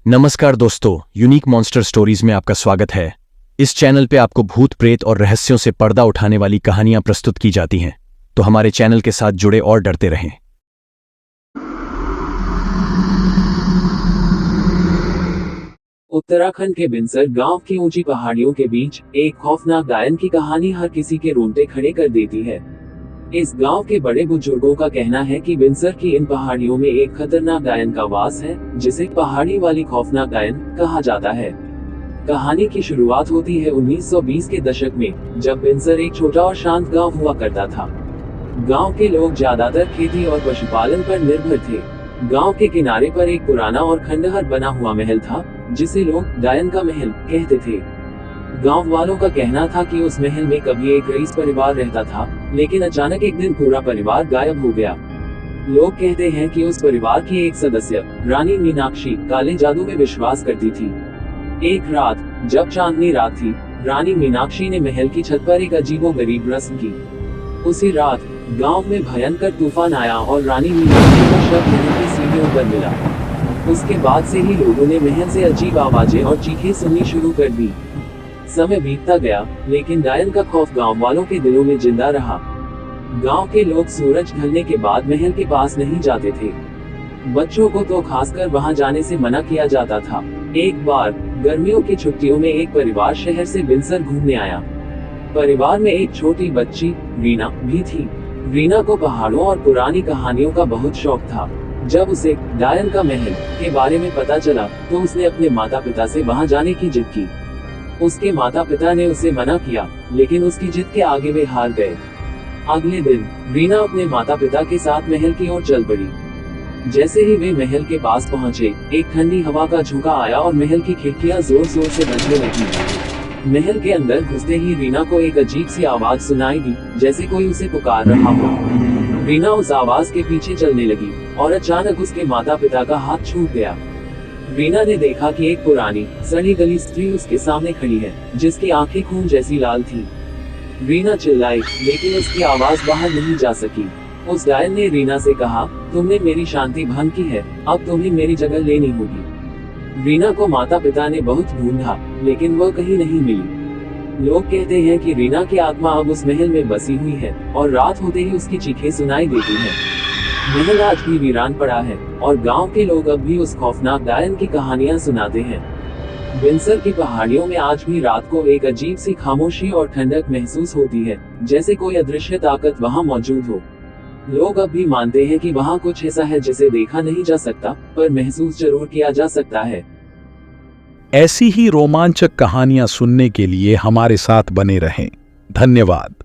नमस्कार दोस्तों, unique monster stories में आपका स्वागत है। इस चैनल पे आपको भूत प्रेत और रहस्यों से पर्दा उठाने वाली कहानियां प्रस्तुत की जाती हैं, तो हमारे चैनल के साथ जुड़े और डरते रहें। उत्तराखंड के बिनसर गांव की ऊंची पहाड़ियों के बीच एक खौफनाक डायन की कहानी हर किसी के रोंगटे खड़े कर देती है। इस गांव के बड़े बुजुर्गों का कहना है कि बिनसर की इन पहाड़ियों में एक खतरनाक डायन का वास है, जिसे पहाड़ी वाली खौफनाक डायन कहा जाता है। कहानी की शुरुआत होती है 1920 के दशक में, जब बिनसर एक छोटा और शांत गांव हुआ करता था। गांव के लोग ज्यादातर खेती और पशुपालन पर निर्भर थे। गांव के किनारे पर एक पुराना और खंडहर बना हुआ महल था, जिसे लोग डायन का महल कहते थे। गांव वालों का कहना था कि उस महल में कभी एक रईस परिवार रहता था, लेकिन अचानक एक दिन पूरा परिवार गायब हो गया। लोग कहते हैं कि उस परिवार की एक सदस्य, रानी मीनाक्षी, काले जादू में विश्वास करती थी। एक रात, जब चांदनी रात थी, रानी मीनाक्षी ने महल की छत पर एक अजीबोगरीब रस्म की। उसी रात गांव में भयंकर तूफान आया और रानी मीनाक्षी का शव महल की सीढ़ियों पर मिला। उसके बाद से ही लोगों ने महल से अजीब आवाजें और चीखें सुननी शुरू कर दी। समय बीतता गया, लेकिन डायन का खौफ गांव वालों के दिलों में जिंदा रहा। गांव के लोग सूरज ढलने के बाद महल के पास नहीं जाते थे। बच्चों को तो खासकर वहां जाने से मना किया जाता था। एक बार गर्मियों की छुट्टियों में एक परिवार शहर से बिनसर घूमने आया। परिवार में एक छोटी बच्ची, रीना, भी थी। रीना को पहाड़ों और पुरानी कहानियों का बहुत शौक था। जब उसे डायन का महल के बारे में पता चला, तो उसने अपने माता पिता से वहां जाने की जिद की। उसके माता पिता ने उसे मना किया, लेकिन उसकी जिद के आगे वे हार गए। अगले दिन रीना अपने माता पिता के साथ महल की ओर चल पड़ी। जैसे ही वे महल के पास पहुंचे, एक ठंडी हवा का झोंका आया और महल की खिड़कियां जोर जोर से बजने लगी। महल के अंदर घुसते ही रीना को एक अजीब सी आवाज सुनाई दी, जैसे कोई उसे पुकार रहा हो। रीना उस आवाज के पीछे चलने लगी और अचानक उसके माता पिता का हाथ छूट गया। रीना ने देखा कि एक पुरानी सड़ी गली स्त्री उसके सामने खड़ी है, जिसकी आंखें खून जैसी लाल थी। रीना चिल्लाई, लेकिन उसकी आवाज बाहर नहीं जा सकी। उस डायन ने रीना से कहा, तुमने मेरी शांति भंग की है, अब तुम्हें मेरी जगह लेनी होगी। रीना को माता पिता ने बहुत ढूंढा, लेकिन वह कहीं नहीं मिली। लोग कहते हैं कि रीना की आत्मा अब उस महल में बसी हुई है और रात होते ही उसकी चीखें सुनाई देती हैं। महल आज भी वीरान पड़ा है और गांव के लोग अब भी उस खौफनाक डायन की कहानियां सुनाते हैं। बिनसर की पहाड़ियों में आज भी रात को एक अजीब सी खामोशी और ठंडक महसूस होती है, जैसे कोई अदृश्य ताकत वहां मौजूद हो। लोग अब भी मानते हैं कि वहां कुछ ऐसा है जिसे देखा नहीं जा सकता, पर महसूस जरूर किया जा सकता है। ऐसी ही रोमांचक कहानियां सुनने के लिए हमारे साथ बने रहें। धन्यवाद।